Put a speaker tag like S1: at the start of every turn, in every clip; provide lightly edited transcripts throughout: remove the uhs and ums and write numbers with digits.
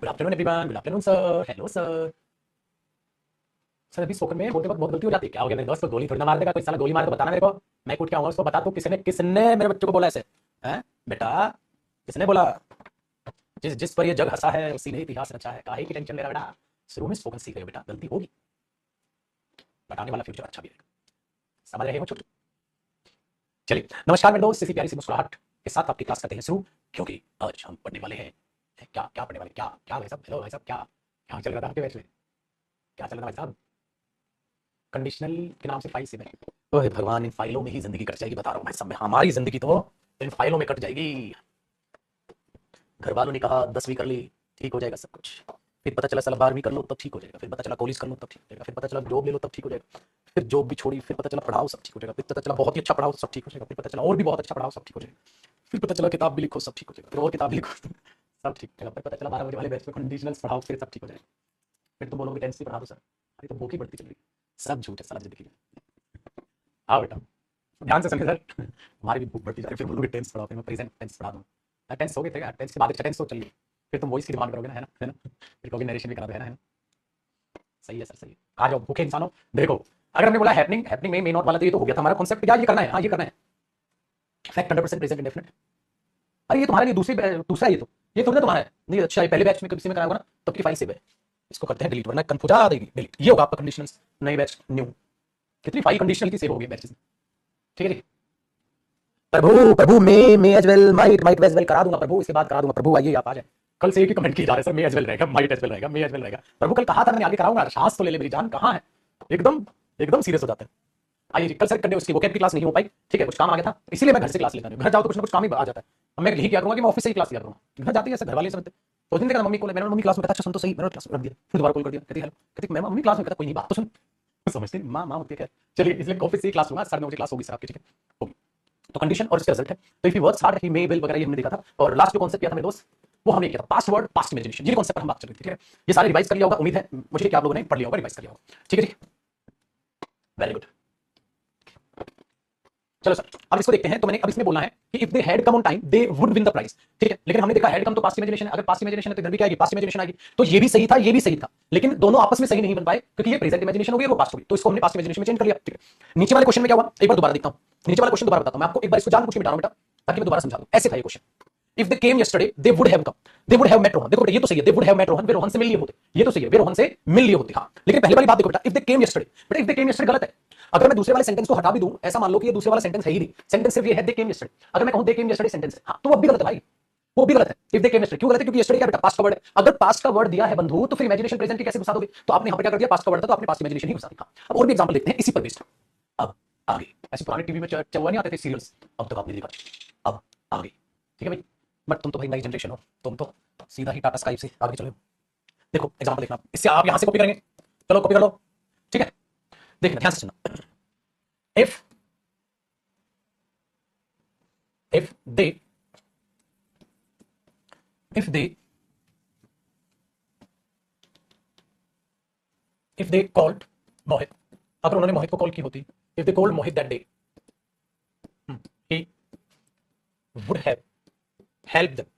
S1: Good afternoon everyone, good afternoon sir, hello sir. Sir अभी spoken में बोलते वक्त बहुत गलती हो जाती है, क्या हो गया मेरे दोस्त को गोली थोड़ी ना मार देगा कोई, साला गोली मारे तो बताना मेरे को, मैं कूद के आऊंगा उसको, बता तू किसने किसने मेरे बच्चों को बोला ऐसे? हैं बेटा, किसने बोला? जिस जिस पर ये जग हंसा है उसी ने इतिहास रचा है, काहे की टेंशन ले रहा बेटा? शुरू में स्पोकन सीख रहे हो बेटा, गलती होगी बट आने वाला फ्यूचर अच्छा भी है, समझ रहे हो छोटू? चलिए नमस्कार मेरे दोस्त, इसी प्यारी सी मुस्कुराहट के साथ आपकी क्लास करते हैं शुरू, क्योंकि आज हम पढ़ने वाले हैं। क्या क्या पढ़ने वाले, क्या क्या भाई साहब, हेलो भाई साहब, क्या क्या चल रहा था आपके बैच में? क्या चल रहा था भाई साहब? कंडीशनल के नाम से फाइल सेव है। ओहे भगवान, इन फाइलों में ही जिंदगी कट जाएगी, बता रहा हूँ भाई साहब, हमारी जिंदगी तो इन फाइलों में कट जाएगी। घर वालों ने कहा 10वीं कर ली ठीक हो जाएगा सब कुछ, फिर पता चला साला 12वीं कर लो तब ठीक हो जाएगा, फिर पता चला कॉलेज कर लो तब ठीक हो जाएगा, फिर पता चला जॉब ले लो तब ठीक हो जाएगा, फिर जॉब भी छोड़ी, फिर पता चला पढ़ाओ सब ठीक हो जाएगा, फिर पता चला बहुत ही अच्छा पढ़ाओ सब ठीक हो जाएगा, फिर पता चला और भी बहुत अच्छा पढ़ाओ सब ठीक हो जाएगा, फिर पता चला किताब भी लिखो सब ठीक हो जाएगा, फिर और किताब भी लिखो सब ठीक हो जाएगा, फिर पता चला 12 बजे वाले बैच में कंडीशनल्स पढ़ाओ फिर सब ठीक हो जाएगा, फिर तुम बोलोगे टेंस भी पढ़ा दो सर, अरे तो भूख ही बढ़ती चल रही है। सब झूठ है साला जिंदगी में। हाँ बेटा, ध्यान से सुनिए सर, हमारी भी भूख बढ़ती जा रही है, फिर बोलोगे टेंस पढ़ाओ, फिर मैं प्रेजेंट टेंस पढ़ा दूंगा, टेंस हो गए थे यार, टेंस के बाद टेंस तो चलिए, फिर तुम वॉइस की डिमांड करोगे ना, है ना, फिर कहोगे नरेशन भी करा दो, है ना? सही है सर, सही है। आ जाओ भूखे इंसानों, देखो अगर हमने बोला हैपनिंग, हैपनिंग में नॉट वाला तो ये तो हो गया था हमारा कॉन्सेप्ट, क्या ये करना है? हाँ ये करना है, फैक्ट 100% प्रेजेंट इंडेफिनिट। अरे ये तुम्हारे लिए दूसरा ये थोड़ी ना तुम्हारा है, नहीं अच्छा ये पहले बैच में किसी में कराया होगा ना तब की फाइल सेव है, इसको करते हैं डिलीट, वरना कंफ्यूज आ देगी, डिलीट ये होगा आपका कंडीशनल्स, नई बैच न्यू, कितनी फाइल कंडीशनल की सेव होगी बैचेस में, ठीक है जी। प्रभु प्रभु may as well, might as well करा दूंगा प्रभु, इसके बाद करा दूंगा प्रभु, आइए आप आ जाए। कल से एक ही कमेंट किया जा रहा है सर, मे एज वेल रहेगा, माइट एज वेल रहेगा, मे एज वेल रहेगा, प्रभु कल कहा था मैंने आगे कराऊंगा, सांस तो ले ले मेरी जान, कहाँ है? एकदम एकदम सीरियस हो जाते हैं। आइए जी, कल सर कंडे उसकी वोकेब की क्लास नहीं हो पाई, ठीक है कुछ काम आ गया था इसीलिए मैं घर से क्लास लेता हूँ, घर जाओ तो कुछ ना कुछ काम ही आ जाता है, अब मैं यही क्या करूंगा कि मैं ऑफिस से ही क्लास लिया करूंगा, घर जाते ही ऐसे घर वाले समझते। तो दिन देखा मम्मी को, मैंने मम्मी क्लास में कहा अच्छा सुन तो सही, मैंने क्लास में रख दिया, फिर दोबारा कॉल कर दिया, कहती हेलो, कहती मैं मम्मी क्लास में, कहता कोई नहीं बात तो सुन, समझते नहीं माँ माँ होती है खैर, चलिए इसलिए ऑफिस से ही क्लास लूंगा, 9:30 क्लास होगी सर आपकी, ठीक है होगी। तो कंडीशन और इसका रिजल्ट है, तो if he works hard he may will वगैरह ये हमने देखा था, और लास्ट जो कॉन्सेप्ट किया था मेरे दोस्त वो हमने किया था पास्ट वर्ड पास्ट इमेजिनेशन, ये कॉन्सेप्ट पर हम बात चल रही थी, ठीक है? ये सारे रिवाइज कर लिया होगा उम्मीद है मुझे कि आप लोगों ने पढ़ लिया होगा, रिवाइज कर लिया होगा, ठीक है जी, वेरी गुड। चलो सर अब इसको देखते हैं, तो मैंने अब इसमें बोलना है कि if they had come on time they would win the prize, ठीक है, लेकिन हमने देखा हैड कम तो पास्ट इमेजिनेशन है, अगर पास्ट इमेजिनेशन है तो इधर भी क्या आएगी, पास्ट इमेजिनेशन आएगी, तो ये भी सही था ये भी सही था, लेकिन दोनों आपस में सही नहीं बन पाए क्योंकि ये प्रेजेंट इमेजिनेशन हो गई वो पास्ट हो गई, तो इसको हमने पास्ट इमेजिनेशन में चेंज कर लिया, ठीक है। नीचे वाले क्वेश्चन में क्या हुआ एक बार दोबारा देखता हूं, नीचे वाला क्वेश्चन दोबारा बताता हूं मैं आपको, एक बार इसको जानबूझ के मिटा रहा हूं बेटा ताकि मैं दोबारा समझा दूं, ऐसे था ये question, if they came yesterday they would have come, they would have met Rohan, देखो बेटा ये तो सही है, they would have met Rohan, वे रोहन से मिल लिए होते, ये तो सही है, वे रोहन से मिल लिए होते, हाँ, लेकिन पहले वाली बात देखो बेटा, इफ दे केम यस्टरडे, बेटा इफ दे केम यस्टरडे गलत है, अगर मैं दूसरे वाले सेंटेंस को हटा भी दूं, ऐसा मान लो कि ये दूसरे वाला सेंटेंस है ही नहीं, सेंटेंस सिर्फ ये है दे केम यस्टरडे, अगर मैं कहूं दे केम यस्टरडे सेंटेंस है, हाँ तो वो भी गलत है भाई, वो भी गलत है, इफ दे केम यस्टरडे क्यों गलत है, क्योंकि यस्टरडे क्या बेटा पास्ट का वर्ड है, अगर पास्ट का वर्ड दिया है बंधु तो फिर इमेजिनेशन प्रेजेंट की कैसे घुसा दोगे, तो आपने यहां पर क्या कर दिया, पास्ट का वर्ड था तो आपने पास्ट इमेजिनेशन ही घुसा दिया। अब और भी एग्जांपल देखते हैं इसी पर बेस्ड, अब आगे ऐसे पुराने टीवी में चौवा नहीं आते थे सीरियल्स, अब तक आपने देखा, अब आगे, ठीक है भाई, बट तुम तो भाई नई जनरेशन हो, तुम तो सीधा ही टाटा स्काई से आगे चलो, देखो एग्जांपल देखना, इससे आप यहां से कॉपी करेंगे, चलो कॉपी कर लो, ठीक है, देखना ध्यान से सुनना, if if they if they if they called मोहित, अगर उन्होंने मोहित को कॉल की होती, if they called Mohit that day he would have helped them।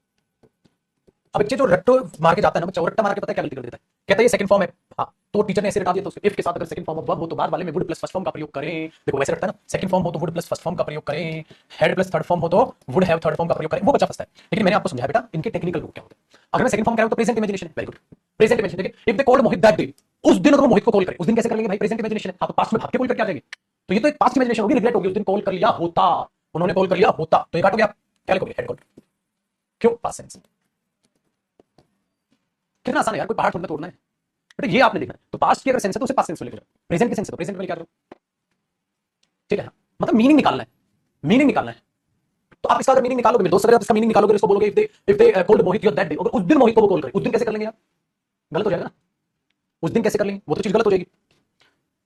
S1: अब बच्चे जो रट्टो मार के जाता है ना बच्चा, रट्टा मार के पता है क्या गलती कर देता है, कहता है ये सेकंड फॉर्म है, हाँ तो टीचर ने ऐसे रटा दिया, तो इफ के साथ अगर सेकंड फॉर्म ऑफ वर्ब हो तो बाद वाले में वुड प्लस फर्स्ट फॉर्म का प्रयोग करें, देखो वैसे रटता है ना, सेकंड फॉर्म हो तो वुड प्लस फर्स्ट फॉर्म का प्रयोग करें, हैड प्लस थर्ड फॉर्म हो तो वुड हैव थर्ड फॉर्म का प्रयोग करें, वो बच्चा फंसता है, लेकिन मैंने आपको समझाया बेटा इनके टेक्निकल रूप क्या होते हैं, अगर मैं सेकंड फॉर्म कह रहा हूं तो present imagination, very good, present imagination, देखिए if they called Mohit that day, उस दिन अगर वो मोहित को कॉल करे, उस दिन कैसे कर लेंगे भाई, प्रेजेंट इमेजिनेशन है, हाँ तो पास्ट में भाग के कॉल करके आ जाएंगे, तो ये तो एक पास्ट इमेजिनेशन होगी, रिग्रेट होगी, उस दिन कॉल कर लिया होता, उन्होंने कॉल कर लिया होता, तो ये काट हो गया, क्या लिखोगे हेड कॉल, क्यों पास्ट टेंस, कितना आसान है यार, कोई पहाड़ थोड़ा तोड़ना है बेटा, ये आपने देखना है, तो पास्ट की अगर सेंस है तो उसे पास्ट सेंस में लेकर जाओ, प्रेजेंट की सेंस है तो प्रेजेंट में लेकर जाओ, ठीक है, मतलब मीनिंग निकालना है, मीनिंग निकालना है, तो आप इसका अगर मीनिंग निकालोगे मेरे दोस्त, अगर आप इसका मीनिंग निकालोगे, इसको बोलोगे if they called Mohit your that day, अगर उस दिन मोहित को वो कॉल करे, उस दिन कैसे कर लेंगे आप, गलत हो जाएगा ना, उस दिन कैसे कर लेंगे, वो तो चीज गलत हो जाएगी,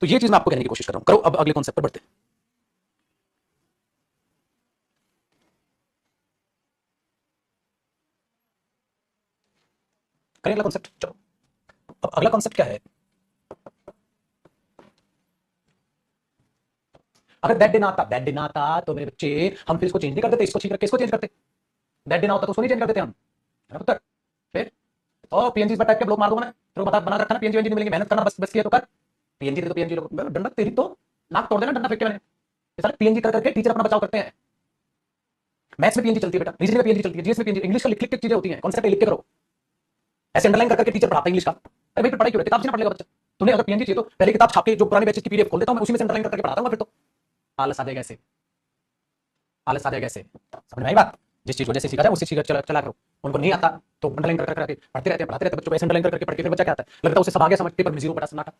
S1: तो ये चीज मैं आपको कहने की कोशिश कर रहा हूं, करो अब अगले कॉन्सेप्ट पर बढ़ते हैं, करें अगला कॉन्सेप्ट, चलो अब अगला कॉन्सेप्ट क्या है, अगर दैट डे ना आता तो मेरे बच्चे हम फिर इसको चेंज नहीं कर देते, इसको ठीक करके इसको चेंज करते, दैट डे ना होता तो उसको नहीं चेंज कर देते हम, है ना पुत्र, फिर और पीएनजी पर टाइप के ब्लॉक मार दूंगा मैं, तेरे को बता बना रखा ना, पीएनजी नहीं मिलेंगे, मेहनत करना बस बस किया तो कर। पीएनजी दे तो पीएनजी डंडा तेरी तो नाक तोड़ देना, डंडा फेंक के मैंने। ये सारे पीएनजी कर करके टीचर अपना बचाव करते हैं। मैथ्स में पीएनजी चलती है बेटा, रीजनिंग में पीएनजी चलती है, जीएस में पीएनजी, इंग्लिश का लिख लिख के चीजें होती हैं, कॉन्सेप्ट लिख के करो, ऐसे अंडरलाइन कर करके टीचर पढ़ाता है इंग्लिश का। अरे भाई पढ़ाई क्यों, किताब से ना पढ़ेगा बच्चा। तूने अगर पीएनजी चाहिए तो पहले किताब छाप के जो पुराने बैचेस की पीडीएफ खोल देता हूं मैं, उसी में से अंडरलाइन करके पढ़ाता हूं फिर तो। आलस आ जाएगा ऐसे, आलस आ जाएगा ऐसे, समझ में आई बात। जिस चीज को जैसे सीखा जाए उसी चीज चला करो। उनको नहीं आता तो अंडरलाइन कर करके पढ़ते रहते बच्चों को, ऐसे अंडरलाइन करके पढ़ के फिर बच्चा क्या आता है, लगता है उसे सब आ गया समझ, पेपर में 0 बटा सन्नाटा।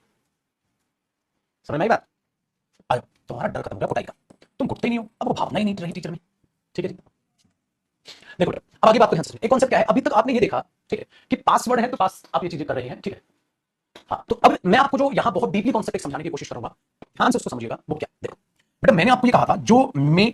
S1: समझ में आई बात। आ जाओ, तुम्हारा डर खत्म हो गया कुटाई का, तुम कुटते नहीं हो, अब वो भावना ही नहीं रही टीचर में। ठीक है जी, देखो अब आगे बात को ध्यान से, एक कॉन्सेप्ट क्या है, अभी तक आपने ये देखा ठीक है कि पासवर्ड है तो पास आप ये चीजें कर रहे हैं, ठीक है। हाँ, तो अब मैं आपको जो यहां बहुत डीपली कॉन्सेप्ट समझाने की कोशिश करूंगा, ध्यान से उसको समझिएगा। वो क्या, देखो बेटा मैंने आपको ये कहा था जो मे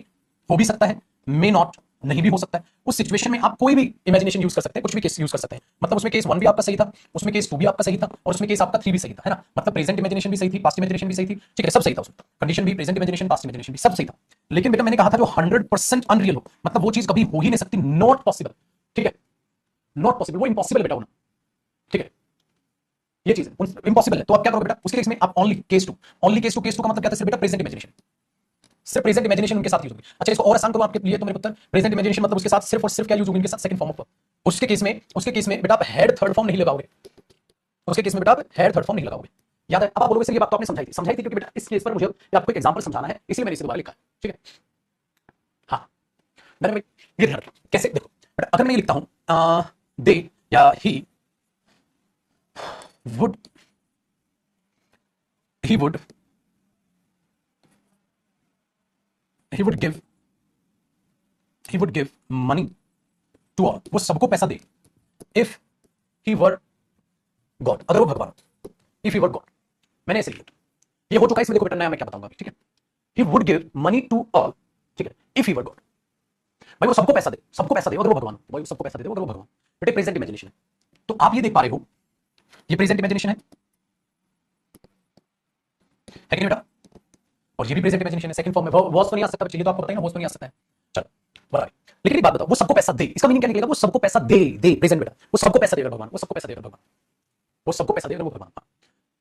S1: हो भी सकता है, मे नॉट नहीं भी हो सकता है, उस सिचुएशन में आप कोई भी इमेजिनेशन यूज कर सकते हैं, कुछ भी केस यूज कर सकते हैं। मतलब उसमें केस 1 भी आपका सही था, उसमें केस 2 भी आपका सही था, और उसमें केस आपका 3 भी सही था, है ना। मतलब प्रेजेंट इमेजिनेशन भी सही थी, पास्ट इमेजिनेशन भी सही थी, ठीक है, सब सही था उसमें, कंडीशन भी, प्रेजेंट इमेजिनेशन, पास्ट इमेजिनेशन भी सब सही था। लेकिन बेटा मैंने कहा था जो 100% अनरियल हो, मतलब वो चीज कभी हो ही नहीं सकती, नॉट पॉसिबल, ठीक है, नॉट पॉसिबल, वो इम्पॉसिबल बेटा होना, ठीक है, ये चीज इम्पॉसिबल है। तो आप क्या करोगे बेटा, उसके केस में आप only case 2, only case 2, case 2 का मतलब क्या था, सिर्फ बेटा प्रेजेंट इमेजिनेशन, सिर्फ प्रेजेंट इमेजिनेशन उनके साथ यूज होगी। अच्छा इसको और आसान करो आपके लिए तो मेरे पुत्र, प्रेजेंट इमेजिनेशन मतलब उसके साथ सिर्फ और सिर्फ क्या यूज होगी, उनके साथ सेकंड फॉर्म ऑफ, उसके केस में बेटा आप हेड थर्ड फॉर्म नहीं लगाओगे, उसके केस में बेटा आप हेड थर्ड फॉर्म नहीं लगाओगे। याद है, अब आप बोलोगे सर ये बात तो आपने समझाई थी क्योंकि बेटा इस केस पर मुझे आपको एक एग्जांपल समझाना है, इसलिए मैंने इसे दोबारा लिखा है, ठीक है। हाँ मैंने भाई ये ध्यान रखो, कैसे देखो बेटा, अगर मैं ये लिखता हूं दे या would he would he would give money to all, वो सबको पैसा दे, if he were God, अगर वो भगवान हो, if he were God, मैंने ऐसे लिखा, ये हो चुका है, इसमें देखो बेटा नया मैं क्या बताऊंगा, ठीक है। he would give money to all, ठीक है, if he were God, भाई वो सबको पैसा दे, अगर वो भगवान हो, भाई वो सबको पैसा दे, अगर वो भगवान, बेटे प्रेजेंट इमेजिनेशन है। तो आप ये देख पा रहे हो, ये प्रेजेंट इमेजिनेशन है कि नहीं बेटा, और ये भी प्रेजेंट इमेजिनेशन है, सेकंड फॉर्म में, वॉज तो नहीं आ सकता, चाहिए तो आपको बताएंगे, वॉज तो नहीं आ सकता है, चलो बराबर। लेकिन एक बात बताओ, वो सबको पैसा दे, इसका मीनिंग क्या निकलेगा, वो सबको पैसा दे प्रेजेंट बेटा, वो सबको पैसा देगा भगवान, वो सबको पैसा देगा भगवान, वो सबको पैसा देगा वो भगवान।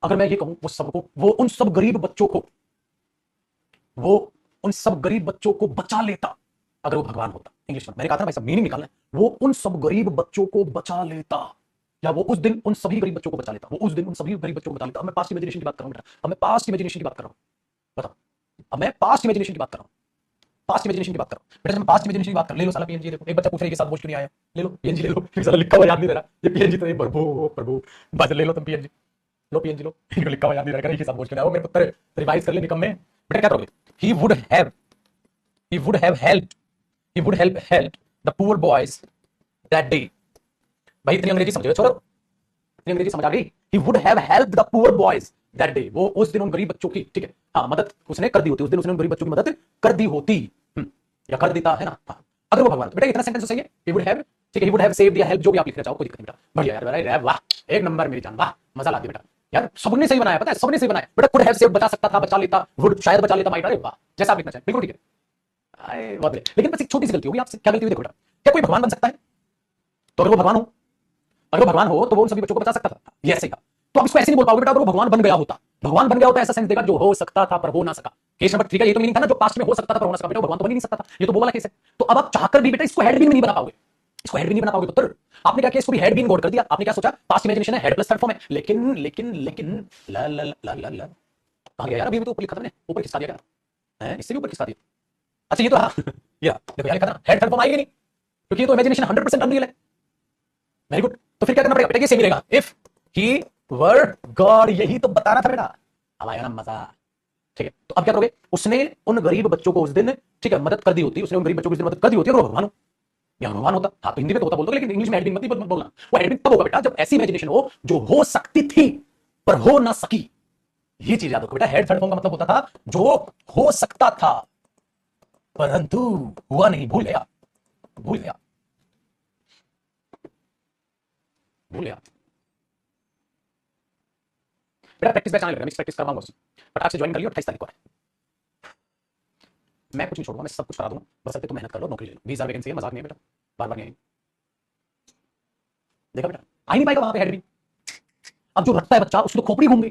S1: अगर मैं ये कहूं वो सबको, वो उन सब गरीब बच्चों को, वो उन सब गरीब बच्चों को बचा लेता, अगर वो भगवान होता, इंग्लिश में मैंने कहा था भाई सब मीनिंग निकालना है, वो उन सब गरीब बच्चों को बचा लेता, या वो उस दिन उन सभी गरीब बच्चों को बचा लेता, वो उस दिन उन सभी गरीब बच्चों को बचा लेता। अब मैं पास्ट इमेजिनेशन की बात कर रहा हूं बेटा, अब मैं पास्ट इमेजिनेशन की बात कर रहा हूं, बताओ, अब मैं पास्ट इमेजिनेशन की बात कर रहा हूं, पास्ट इमेजिनेशन की बात करो बेटा, जब मैं पास्ट इमेजिनेशन की बात कर, ले लो साला पीएनजी, देखो एक बच्चा पूछ रहा है ये साथ बोझ क्यों नहीं आया, ले लो पीएनजी ले लो, साला लिखा हुआ याद नहीं रहा, ये पीएनजी तो ये प्रभु प्रभु, बस ले लो तुम पीएनजी, लो पीएनजी लो, इनको लिखा हुआ याद नहीं रहेगा, ये साथ बोझ क्यों नहीं आया, मेरे पुत्र रिवाइज कर ले निकम्मे। बेटा क्या करोगे, ही would have helped, help the poor boys that day, भाई इतनी अंग्रेजी समझो छोड़ो, इतनी अंग्रेजी समझ आ गई, ही would have helped the poor boys that day, वो उस दिन उन गरीब बच्चों की, ठीक है, हाँ मदद उसने कर दी होती, उस दिन उसने उन गरीब बच्चों की मदद कर दी होती, या कर देता है ना, हाँ, अगर वो भगवान, तो बेटा इतना सेंटेंस तो सही है, he would have, ठीक है, he would have saved या हेल्प जो भी आप लिखना चाहो, कोई दिक्कत नहीं बेटा, बढ़िया यार, अरे वाह एक नंबर मेरी जान, वाह मजा ला दिया बेटा, यार सबने सही बनाया, पता है सबने सही बनाया बेटा, could have saved बचा सकता था, बचा लेता, would शायद बचा लेता, माइट, अरे वाह जैसा आप लिखना चाहे बिल्कुल ठीक है, अरे बहुत बढ़िया। लेकिन बस एक छोटी सी गलती होगी आपसे, क्या गलती हुई देखो बेटा, क्या कोई भगवान बन सकता है, तो अगर वो भगवान हो, तो वो उन सभी बच्चों को बचा सकता था, ये ऐसे ही था, तो आप इसको ऐसे नहीं बोल पाओगे बेटा, अगर वो भगवान बन गया होता, ऐसा सेंस देगा जो हो सकता था पर हो ना सका, केस नंबर 3 का ये तो मीनिंग था ना, जो पास्ट में हो सकता था पर हो ना सका, बेटा भगवान तो बन ही नहीं सकता था, ये तो वो वाला केस है। तो अब आप चाहकर भी बेटा इसको हेड बीन नहीं बना पाओगे, इसको हेड बीन नहीं बना पाओगे पुत्र, आपने क्या किया, इसको भी हेड बीन गॉड कर दिया, आपने क्या सोचा पास्ट इमेजिनेशन है, हेड प्लस थर्ड फॉर्म है, लेकिन ला ला ला ला ला कहां गया यार, अभी तो ऊपर लिखा था मैंने, ऊपर खिसका दिया क्या है, इससे भी ऊपर खिसका दिया, अच्छा ये तो हाँ ये देखो यार लिखा था हेड थर्ड फॉर्म आएगी नहीं, क्योंकि ये तो इमेजिनेशन 100% अनरियल है, वेरी गुड, तो फिर क्या करना पड़ेगा बेटा, ये सेम रहेगा, इफ ही वर गॉड, यही तो बताना था बेटा, अब आया ना मजा, ठीक है। तो अब क्या करोगे, उसने उन गरीब बच्चों को उस दिन, ठीक है, मदद कर दी होती, उसने उन गरीब बच्चों को उस दिन मदद कर दी होती, अगर वो भगवान हो, या भगवान होता, हाँ तो हिंदी में तो होता बोल दो, लेकिन इंग्लिश में हेडबिन मत बोलना, वो हेडबिन तब होगा बेटा जब ऐसी इमेजिनेशन हो जो हो सकती थी पर हो ना सकी, ये चीज याद रखो बेटा, हेड थर्ड फॉर्म का मतलब होता था जो हो सकता था परंतु हुआ नहीं, भूल गया, भूल गया, भूल गया बेटा। प्रैक्टिस बैच आने लगा, मिक्स प्रैक्टिस करवाऊंगा उससे, फटाक से ज्वाइन कर लियो, 28 तारीख को है, मैं कुछ नहीं छोड़ूंगा, मैं सब कुछ करा दूंगा, बस तुम मेहनत कर लो, नौकरी ले लो, 20,000 वैकेंसी है, मजाक नहीं है बेटा, बार बार नहीं आएगी, देखा बेटा। आ ही नहीं पाएगा वहां पे हेड भी। अब जो रटता है बच्चा, उसकी तो खोपड़ी घूम गई।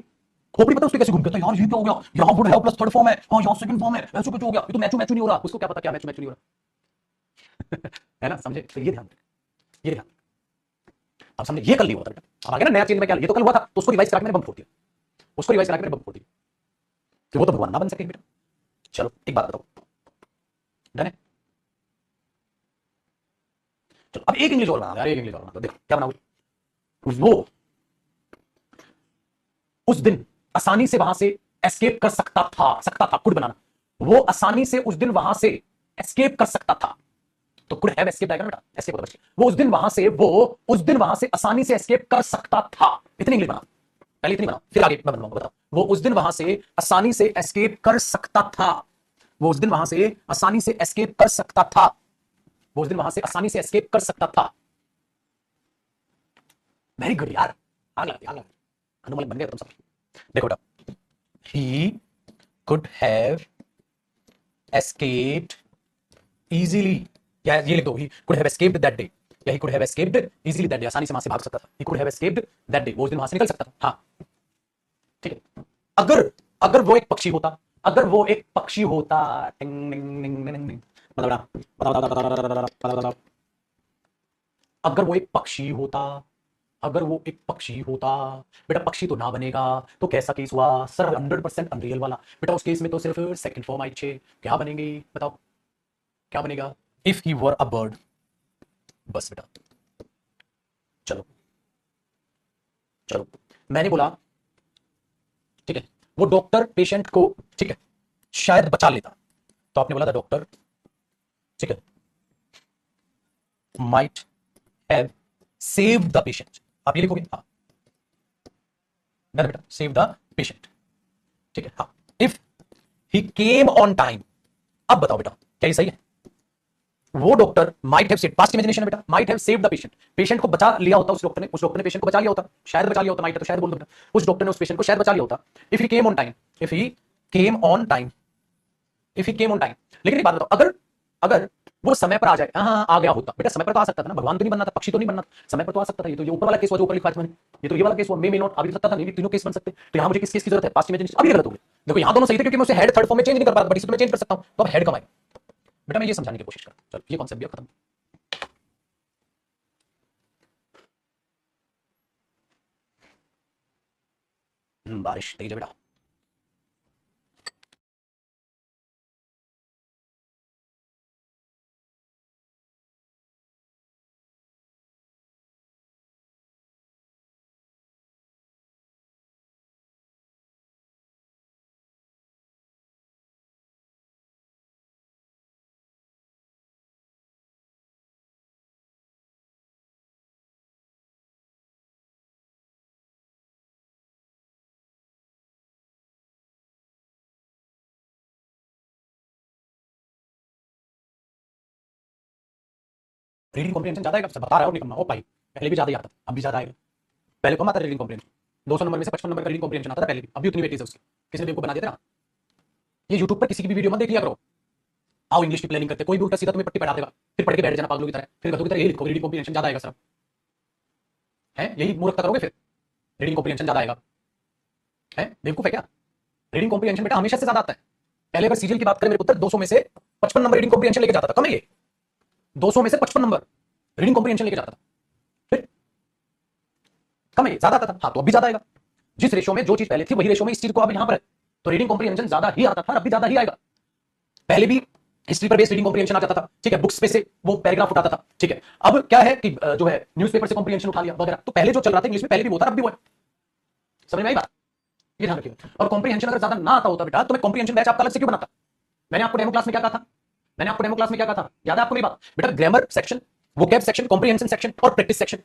S1: खोपड़ी पता है उसके कैसे घूम गया, यार ये क्या हो गया, यहाँ would have plus third form है, हाँ यहाँ सेकंड फॉर्म है, ऐसे कुछ हो गया, ये तो मैचू मैचू नहीं हो रहा। उसको क्या पता क्या मैचू मैचू नहीं हो रहा। है ना, समझे? तो ये ध्यान रखें, ये ध्यान। अब समझे, ये कल नहीं हुआ था बेटा, अब आ गया ना नया चेंज में, क्या ये तो कल हुआ था, तो उसको रिवाइज करा के मैंने बम फोड़ दिया, उसको रिवाइज करा के मैंने बम फोड़ दिया कि वो तो भगवान ना बन सके बेटा। चलो एक बात बताओ, डन है? चलो अब एक इंग्लिश और बना दो यार, एक इंग्लिश और बना दो। देखो क्या बनाओगे। वो उस दिन आसानी से वहां से एस्केप कर सकता था, कुड बनाना। वो आसानी से उस दिन वहां से एस्केप कर सकता था, तो कुड हैव एस्केप आएगा ना बेटा, एस्केप होता है। वो उस दिन वहां से आसानी से एस्केप कर सकता था। इतनी इंग्लिश बना, पहले इतनी बना, फिर आगे मैं बनवाऊंगा। बताओ, वो उस दिन वहां से आसानी से एस्केप कर सकता था। वो उस दिन वहां से आसानी से एस्केप कर सकता था। वो उस दिन वहां से आसानी से एस्केप कर सकता था। वेरी गुड यार, आग लगा, हनुमान बन गए तुम सब। देखो बेटा, he could have escaped easily, या ये लिख दो, he could have escaped that day, या he could have escaped easily that day, आसानी से वहां से भाग सकता था। He could have escaped that day, वो उस दिन वहां से निकल सकता था। हाँ ठीक है। अगर अगर वो एक पक्षी होता, अगर वो एक पक्षी होता, टिंग टिंग टिंग टिंग टिंग, बताओ, अगर वो एक पक्षी होता, अगर वो एक पक्षी होता, बेटा पक्षी तो ना बनेगा, तो कैसा केस हुआ सर, 100% अनरियल वाला। बेटा उस केस में तो सिर्फ सेकंड फॉर्म आई छे, क्या बनेंगे बताओ, क्या बनेगा। If he were a bird, बस बेटा। चलो चलो, मैंने बोला ठीक है, वो डॉक्टर पेशेंट को, ठीक है, शायद बचा लेता, तो आपने बोला द डॉक्टर, ठीक है, might have saved the patient, आप ये लिखोगे। हाँ बेटा, सेव द पेशेंट, ठीक है। हाँ, if he came on time, अब बताओ बेटा क्या ये सही है। वो doctor might have saved, past imagination है बेटा, might have saved the patient, patient को बचा लिया होता उस डॉक्टर ने पेशेंट को बचा लिया होता, शायद बचा लिया होता, माइट है तो शायद बोल दो बेटा, उस डॉक्टर ने उस पेशेंट को शायद बचा लिया होता। If he came on time, if he came on time, if he came on time. लेकिन एक बात बताओ, अगर अगर वो समय पर आ जाए, हाँ आ गया होता, बेटा समय पर तो आ सकता था ना, भगवान तो नहीं बनना था, पक्षी तो नहीं बनना था, समय पर तो आ सकता था। ये तो ये ऊपर वाला केस हुआ जो ऊपर लिखा है मैंने, ये तो ये वाला केस हुआ, मे नॉट, आ भी सकता था, नहीं भी, तीनों केस बन सकते। तो यहाँ मुझे किस केस की जरूरत है, पास्ट इमेजिनेशन। अभी गलत हो गया, देखो यहाँ दोनों सही थे क्योंकि मैं उसे हेड थर्ड फॉर्म में चेंज नहीं कर पाता, बट इसमें मैं चेंज कर सकता हूँ, तो अब हेड कम आएगा। बेटा मैं ये समझाने की कोशिश कर, चलो ये कॉन्सेप्ट भी खत्म। बारिश तेज है बेटा। रीडिंग कॉम्प्रिहेंशन ज्यादा है, बता रहा हूँ निकम्मा, ओ भाई पहले भी ज्यादा ही आता था, अब भी ज्यादा आएगा। पहले कम आता था रीडिंग कॉम्प्रिहेंशन, 200 नंबर में से 55 नंबर का रीडिंग कॉम्प्रिहेंशन आता था पहले भी, अभी उतनी वेटेज है उसकी, किसी ने बेवकूफ बना दिया था। ये यूट्यूब पर किसी की भी वीडियो मत देख लिया करो, आओ इंग्लिश की प्लानिंग करते, कोई भी उल्टा सीधा तुम्हें पट्टी पढ़ा देगा, फिर पढ़ के बैठ जाना पागलों की तरह, फिर गधों की तरह यही लिखो रीडिंग कॉम्प्रिहेंशन ज्यादा आएगा सर, है यही मूर्खता करोगे फिर, रीडिंग कॉम्प्रिहेंशन ज्यादा आएगा, है बेवकूफ है क्या। रीडिंग कॉम्प्रिहेंशन बेटा हमेशा से ज्यादा आता है। पहले अगर सीरियल की बात करें मेरे पुत्र, 200 में से 55 नंबर रीडिंग कॉम्प्रिहेंशन लेके जाता था, कम है ये, 200 में से 55 नंबर रीडिंग कॉम्प्रिहेंशन लेके जाता था, फिर कम है, ज्यादा आता था। हाँ तो अभी ज्यादा आएगा, जिस रेशो में जो चीज पहले थी वही रेशो में इस चीज को अब यहां पर है, तो रीडिंग कॉम्प्रिहेंशन ज्यादा ही आता था, अब भी ज्यादा ही आएगा। पहले भी हिस्ट्री पर बेस्ड रीडिंग कॉम्प्रिहेंशन आ जाता था, ठीक है, बुक्स पे से वो पैराग्राफ उठाता था, ठीक है। अब क्या है कि जो है न्यूज़पेपर से कॉम्प्रिहेंशन उठा लिया वगैरह, तो पहले जो चल रहा था इंग्लिश में पहले भी वो था, अब भी वो है। समझ में आई बात, ये ध्यान रखिएगा। और कॉम्प्रिहेंशन अगर ज्यादा ना आता होता बेटा, तो मैं कॉम्प्रिहेंशन बैच आपका अलग से क्यों बनाता। मैंने आपको डेमो क्लास में क्या कहा था, मैंने आपको डेमो क्लास में क्या कहा था, याद है आपको मेरी बात बेटा, grammar section, vocab section, comprehension section और प्रैक्टिस सेक्शन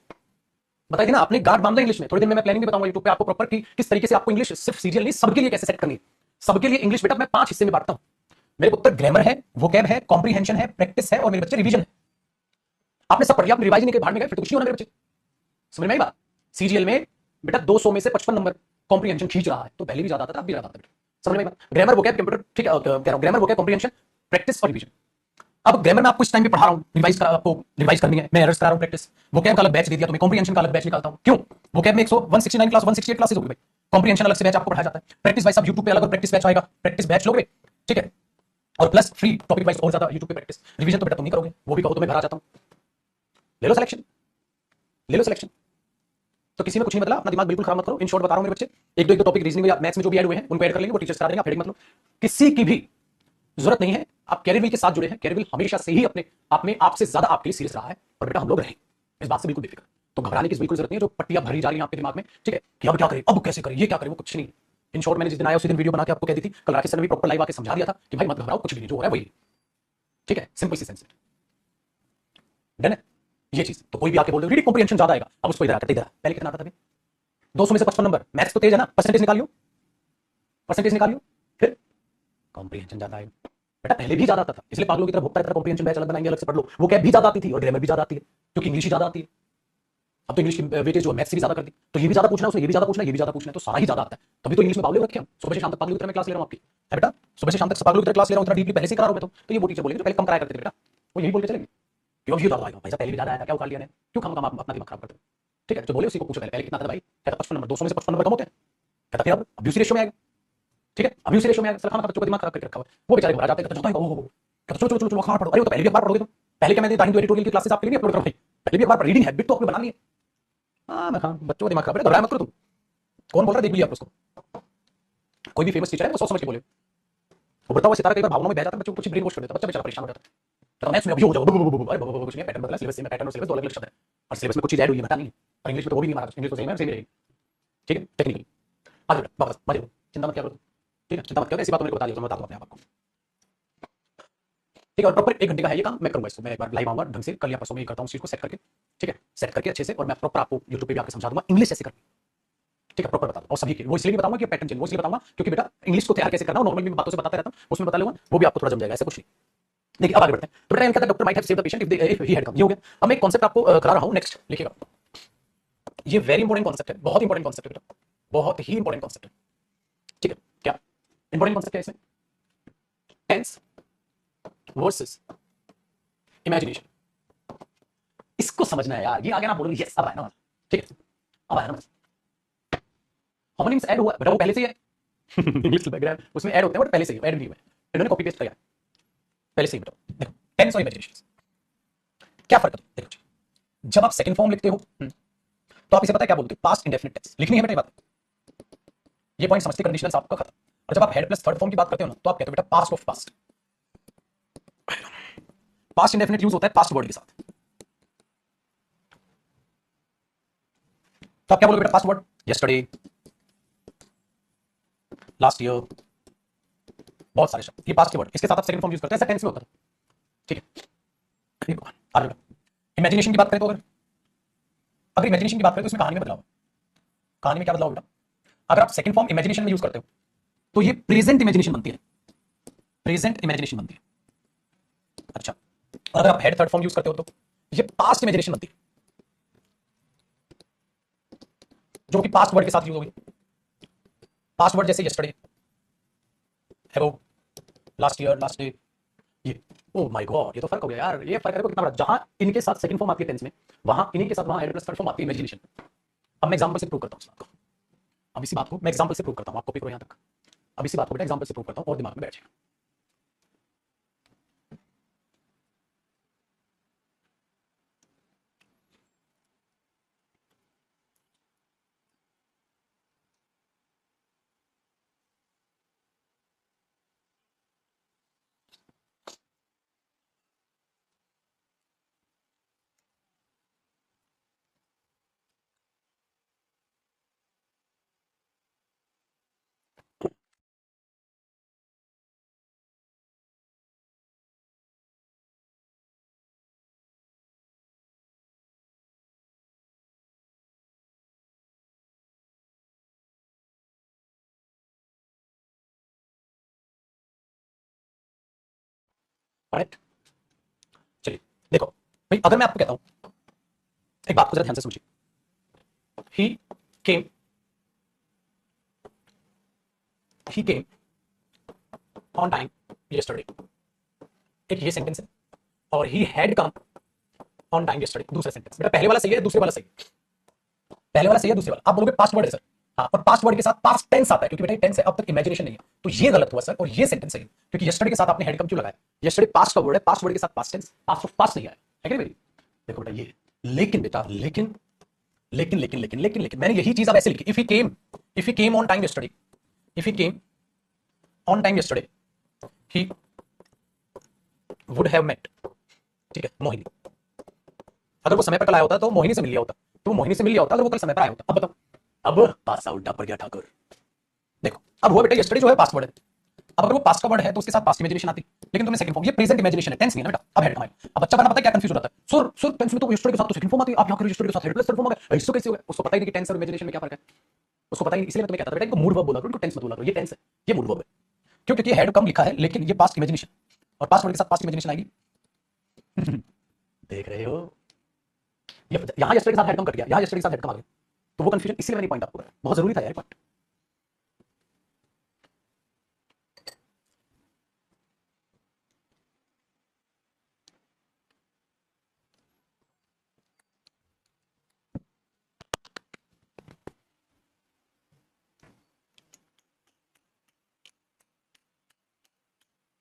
S1: बताई थी ना आपने, गार्ड बांधा इंग्लिश में। थोड़ी देर में मैं प्लानिंग भी बताऊंगा यूट्यूब पे आपको प्रॉपर कि किस तरीके से आपको इंग्लिश सिर्फ सीरियल नहीं सबके लिए कैसे सेट करनी है। सबके लिए इंग्लिश बेटा मैं 5 हिस्से में बांटता हूं, मेरे पुत्र ग्रामर है, वोकैब है, कॉम्प्रिहेंशन है, प्रैक्टिस है और मेरे बच्चे रिवीजन है। आपने सब पढ़ लिया, आपने रिवाइज नहीं के बाहर में गए फिर तो कुछ नहीं होना मेरे बच्चे। समझ में आई बात, सीरियल में बेटा 200 में से 55 नंबर कॉम्प्रिहेंशन खींच रहा है, तो पहले भी ज्यादा आता था अब भी ज्यादा आता है। समझ में आई बात, ग्रामर वोकैब कंप्यूटर, ठीक है, ग्रामर वोकैब कॉम्प्रिहेंशन प्रैक्टिस और रिवीजन, अब ग्रामर में आपको इस टाइम पे पढ़ा रहा हूँ, आपको रिवाइज करनी है, मैं एरर्स करा रहा हूँ प्रैक्टिस। वोकैब का अलग बैच दे दिया तुम्हें, कॉम्प्रिहेंशन का अलग बैच निकालता हूँ। क्यों? वोकैब में 169 क्लास 168 क्लासेस होगी भाई, कॉम्प्रिहेंशन अलग से बैच आपको पढ़ाया जाता है। प्रैक्टिस वाइज सब यूट्यूब पे अलग प्रैक्टिस बैच आएगा, प्रैक्टिस बैच लोगे, ठीक है, और प्लस फ्री टॉपिक वाइज और ज्यादा यूट्यूब पे प्रैक्टिस। रिवीजन तो बेटा तुम नहीं करोगे, वो भी कहो तो मैं घर आ जाता हूँ, ले लो सिलेक्शन, ले लो सिलेक्शन। तो किसी में कुछ नहीं बदला, अपना दिमाग बिल्कुल खराब मत करो। इन शॉर्ट बता रहा हूँ मेरे बच्चे, एक दो टॉपिक रीजनिंग या मैथ्स में जो भी ऐड हुए हैं उनको ऐड कर लेंगे, वो टीचर्स करा देंगे, आप हेडेक मत लो। किसी की भी जरूरत नहीं है, आप कैरियर के साथ जुड़े हैं, कैरियर हमेशा से ही अपने आप में आपसे ज्यादा आपके लिए सीरियस रहा है, और बेटा हम लोग रहे इस बात से बिल्कुल बेफिक्र। तो घबराने की बिल्कुल जरूरत नहीं है, जो पट्टियां भरी जा रही हैं आपके दिमाग में, ठीक है, कि अब क्या करें, अब कैसे करें, ये क्या करें, वो कुछ नहीं। इन शॉर्ट मैंने जिस दिन आया उसी दिन वीडियो बना के आपको कह दी थी, कल राकेश सर ने भी प्रॉपर लाइव आके समझा दिया था कि भाई मत घबराओ, कुछ भी नहीं, जो हो रहा है वही, ठीक है, सिंपल सी सेंस। डन है ये चीज। तो कोई भी आके बोल दे रीडिंग कॉम्प्रिहेंशन ज्यादा आएगा, अब उसको इधर आकर इधर पहले कितना आता था 200 में से 55 नंबर, मैथ्स तो तेज है ना, परसेंटेज निकालियो, परसेंटेज निकालियो, फिर कॉम्प्रिहेंशन ज्यादा आएगा। बेटा पहले भी ज्यादा आता था, इसलिए पागलों की तरह भुगता है, कॉम्प्रिहेंशन बैच अलग बनाएंगे, अलग से पढ़ लो। वो कैब भी ज्यादा आती थी और ग्रामर भी ज्यादा आती है, क्योंकि इंग्लिश ही ज्यादा आती है। अब तो इंग्लिश की वेटेज जो मैथ्स से भी ज्यादा कर दी, तो ये भी ज्यादा पूछना है उसने, ये भी ज्यादा पूछना है, ये भी ज्यादा पूछना है, तो सारा ही ज्यादा आता है। तभी तो इंग्लिश में बावले रखे हम, सुबह से शाम तक पागलों की तरह मैं क्लास ले रहा हूं आपकी, है बेटा, सुबह से शाम तक पागलों की तरह क्लास ले रहा हूं, इतना डीपली पहले से करा रहा हूं मैं तो ये वो टीचर बोलेंगे जो पहले कम कराया करते थे बेटा, वो यही बोल के चलेंगे कि अब ये ज्यादा आएगा भाई साहब, पहले भी ज्यादा आया था, क्या उखाड़ लिया ने, क्यों हम अपना दिमाग खराब करते हैं। ठीक है, जो बोले उसी को पूछो पहले कितना था भाई, कहता 55 नंबर, 200 में से 55 नंबर कम होते हैं, कहता फिर अब उसी रेशियो में आएगा, ठीक है, अभी उसी रेशियो में आएगा। खाना बच्चों का दिमाग खराब करके रखा हुआ है, वो बेचारे घबरा जाते हैं, कहते हैं ओ चलो चलो चलो चलो अखबार पढ़ो, अरे वो तो पहले भी अखबार पढ़ोगे तुम, पहले क्या मैंने टाइम एडिटोरियल की क्लासेस आपके लिए अपलोड कर भाई, पहले भी अखबार रीडिंग हैबिट तो आपने बना ली है। हाँ मैं हाँ बच्चों का दिमाग खराब है, घबराया मत करो तुम। कौन बोल रहा है देख लिया आप उसको, कोई भी फेमस टीचर है वो सोच समझ के बोले, वो बताओ सितारा कई बार भावनाओं में बह जाता है, बच्चों को कुछ ब्रेन वॉश कर देता है, बच्चा बेचारा परेशान हो जाता है। तो मैथ्स में अभी हो जाओ अरे कुछ नहीं, पैटर्न बदला, सिलेबस में पैटर्न और सिलेबस दो अलग अलग शब्द है, और सिलेबस में कुछ चीज ऐड हुई है, बता नहीं है, और इंग्लिश में तो वो भी नहीं हमारा, इंग्लिश तो सेम है, सेम रहेगी, ठीक है, टेक्निकली आगे वापस मत चिंता मत क्या करो, ठीक है, चिंता मत करो, ऐसी बात तो मेरे को बता दिया, तो मैं बता दूं अपने आप आपको, ठीक है। और प्रॉपर 1 घंटे का है ये काम, मैं करूंगा इसको, मैं एक बार लाइव आऊंगा ढंग से, कल या परसों में करता हूँ इस चीज को सेट करके, ठीक है, सेट करके अच्छे से, और मैं प्रॉपर आपको यूट्यूब पे भी आके समझा दूंगा इंग्लिश ऐसे करनी, ठीक है, प्रॉपर बता दूं। और सभी के वो इसलिए नहीं बताऊंगा कि पैटर्न चेंज, वो इसलिए बताऊंगा क्योंकि बेटा इंग्लिश को तैयार कैसे करना, नॉर्मल में बातों से बताते रहता हूं, उसमें बता लूंगा, वो भी आपको थोड़ा जम जाएगा, ऐसा कुछ नहीं। देखिए अब आगे बढ़ते हैं। तो बेटा इनका doctor might have save the patient if he had come, ये हो गया। अब मैं एक कॉन्सेप्ट आपको करा रहा हूं, नेक्स्ट लिखिएगा, ये वेरी इंपॉर्टेंट कॉन्सेप्ट है, बहुत इंपॉर्टेंट कॉन्सेप्ट है बेटा, बहुत ही इंपॉर्टेंट कॉन्सेप्ट है, ठीक है। क्या इंपॉर्टेंट कॉन्सेप्ट है इसमें, टेंस वर्सेस इमेजिनेशन, इसको समझना है यार, ये आगे ना बोलो यस अब आया ना, ठीक है, अब आया ना, होमोनिम्स ऐड हुआ बेटा, वो पहले से ही है इंग्लिश बैकग्राउंड उसमें ऐड होते हैं, बट पहले से ही ऐड नहीं हुआ है, इन्होंने कॉपी पेस्ट किया पहले से ही बेटा। देखो टेंस और इमेजिनेशन क्या फर्क है, देखो जब आप सेकंड फॉर्म लिखते हो तो आप इसे पता है क्या बोलते हो, पास्ट इंडेफिनिट टेंस लिखनी है बेटा, ये बात, ये पॉइंट समझते, कंडीशनल्स आपका खत्म। और जब आप हेड प्लस थर्ड फॉर्म की बात करते हो ना, तो आप कहते हो बेटा past of past, past indefinite use होता है पास्ट वर्ड के साथ, तो आप क्या बोलोगे बेटा, past word yesterday, last year, बहुत सारे शब्द ये पास्ट के वर्ड, इसके साथ आप सेकंड फॉर्म यूज करते हैं, ऐसा टेंस में होता है, ठीक है। आगे बेटा इमेजिनेशन की बात करें तो, अगर इमेजिनेशन की बात करें तो इसमें कहानी में बदलाव, कहानी में क्या बदलाव बेटा, अगर आप सेकंड फॉर्म इमेजिनेशन में यूज करते हो तो ये प्रेजेंट इमेजिनेशन बनती है, प्रेजेंट इमेजिनेशन बनती है, अच्छा, और अगर आप हेड थर्ड फॉर्म यूज करते हो तो ये पास्ट इमेजिनेशन बनती है, जो कि पास्ट वर्ड के साथ यूज होगी, पास्ट वर्ड जैसे yesterday, have, last year, last day, ये ओ माय गॉड, ये तो फर्क हो गया यार, ये फर्क है कितना बड़ा, जहां इनके साथ सेकंड फॉर्म आती है टेंस में, वहां इन्हीं के साथ वहां हेड प्लस थर्ड फॉर्म आती है इमेजिनेशन। अब मैं एग्जांपल से प्रूव करता हूं इस बात को, अब इसी बात को मैं एग्जांपल से प्रूव करता हूं, आप कॉपी करो यहां तक, अब इसी बात को बेटा एग्जांपल से प्रूव करता हूं और दिमाग में बैठ जाएगा। राइट, चलिए देखो भाई, अगर मैं आपको कहता हूं, एक बात को जरा ध्यान से समझिए, ही केम, ही केम ऑन टाइम यस्टरडे, एक ये सेंटेंस है, और he had come on time yesterday. दूसरा सेंटेंस बेटा पहले वाला सही है, दूसरे वाला सही है? पहले वाला सही है, दूसरे वाला आप बोलोगे पास्ट वर्ड है सर। हाँ, और पास्ट वर्ड के साथ पास्ट टेंस आता है क्योंकि बेटा टेंस है, अब तक इमेजिनेशन नहीं है, तो ये गलत हुआ सर और ये सेंटेंस सही है क्योंकि यस्टरडे के साथ आपने हेड कम क्यों लगाया? यस्टरडे पास्ट का वर्ड है, पास्ट वर्ड के साथ past tense, past of past नहीं आया है कि नहीं? देखो बेटा ये लेकिन बेटा लेकिन मैंने यही चीज अब ऐसे लिखी, if he came on time yesterday, if he came on time yesterday he would have met, ठीक है, मोहिनी। अगर वो समय पर कल आया होता तो मोहिनी से मिल लिया होता, तो वो मोहिनी से मिल लिया होता अगर वो कल समय पर आया होता। अब बताओ, अब पास आउट डापर गया ठाकुर। देखो अब हुआ बेटा यस्टरडे जो है पास्ट वर्ड है, अब अगर वो पास्ट का वर्ड है तो उसके साथ पास्ट इमेजिनेशन आती, लेकिन तुमने सेकंड फॉर्म, ये प्रेजेंट इमेजिनेशन है, टेंस नहीं है ना बेटा। अब हेड कमाएगा, अब बच्चा बना पता है क्या कंफ्यूज हो जाता है, सर सर टेंस में तो यस्टरडे के साथ तो सेकंड फॉर्म आती है, आप यहां कर यस्टरडे के साथ हेड प्लस थर्ड फॉर्म आ गया, ऐसे कैसे हो गया? उसको पता ही नहीं कि टेंस और इमेजिनेशन में क्या फर्क है, उसको पता ही नहीं, इसलिए मैं तुम्हें कहता था बेटा इनको मूड वर्ब बोला करो, इनको टेंस मत बोला करो, ये टेंस है, ये मूड वर्ब है। क्यों? क्योंकि हेड कम लिखा है लेकिन ये पास्ट इमेजिनेशन, और पास्ट वर्ड के साथ पास्ट इमेजिनेशन आएगी। देख रहे हो, ये यहां यस्टरडे के साथ हेड कम कट गया, यहां यस्टरडे के साथ हेड कम आ गया, तो वो कंफ्यूजन, इसलिए मैंने पॉइंट आपको बताया, बहुत जरूरी था यार पॉइंट।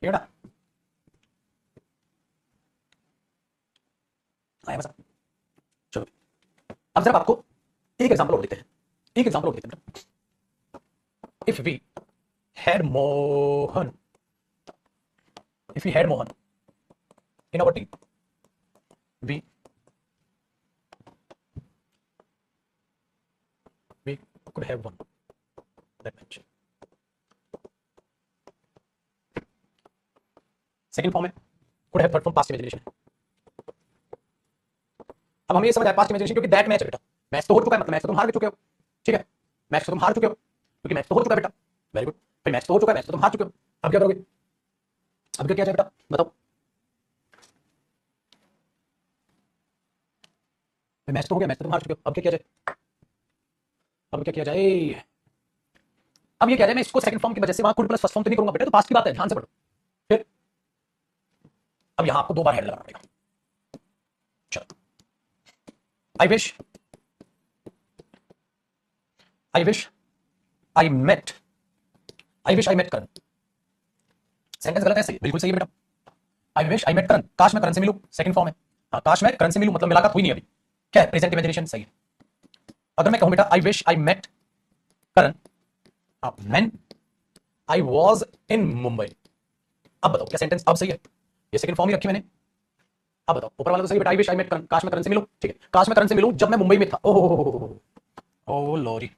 S1: ये बेटा आया बस। चलो अब जरा आपको एक एग्जांपल और देते हैं, एक एग्जांपल और देते हैं। If we had Mohan, if we had Mohan in our team, we we could have won that match. Second form है could have, third form past imagination है। अब हमें ये समझ आया पास्ट इमेजिनेशन क्योंकि दैट मैच है बेटा, मैच तो हो चुका है, मतलब मैच तो तुम हार चुके हो, ठीक है, मैच तो तुम हार चुके हो क्योंकि मैच तो हो चुका है बेटा, वेरी गुड, फिर मैच तो हो चुका है, मैच तो तुम हार चुके हो, अब क्या करोगे? अब क्या किया जाए बेटा बताओ? मैच तो हो गया, मैच तो तुम हार चुके हो, अब क्या किया जाए? अब क्या किया जाए? अब ये क्या जाए, मैं इसको सेकंड फॉर्म की वजह से वहां कुड प्लस फर्स्ट फॉर्म तो नहीं करूंगा बेटा, तो पास्ट की बात है, ध्यान से पढ़ो। फिर अब यहां आपको दो बार हेड लगाना पड़ेगा। चलो, I wish, I wish I met, I wish I met Karan. Sentence गलत है, सही बिल्कुल सही है बेटा। आई विश आई मेट करण, काश मैं करण से मिलूं, सेकंड फॉर्म है। हाँ, काश मैं करण से मिलूं मतलब मुलाकात हुई नहीं अभी, क्या है? प्रेजेंट इमेजिनेशन, सही है। अगर मैं कहूं बेटा I wish I met Karan man I was in Mumbai, अब बताओ क्या सेंटेंस अब सही है? ये सेकंड फॉर्म ही रखी मैंने। अब बताओ, ऊपर वाला तो सही बेटा, आई विश आई मेट करण, काश मैं करण से मिलूं, ठीक है, काश मैं करण से मिलूं जब मैं मुंबई में था। ओह ओ लॉरी।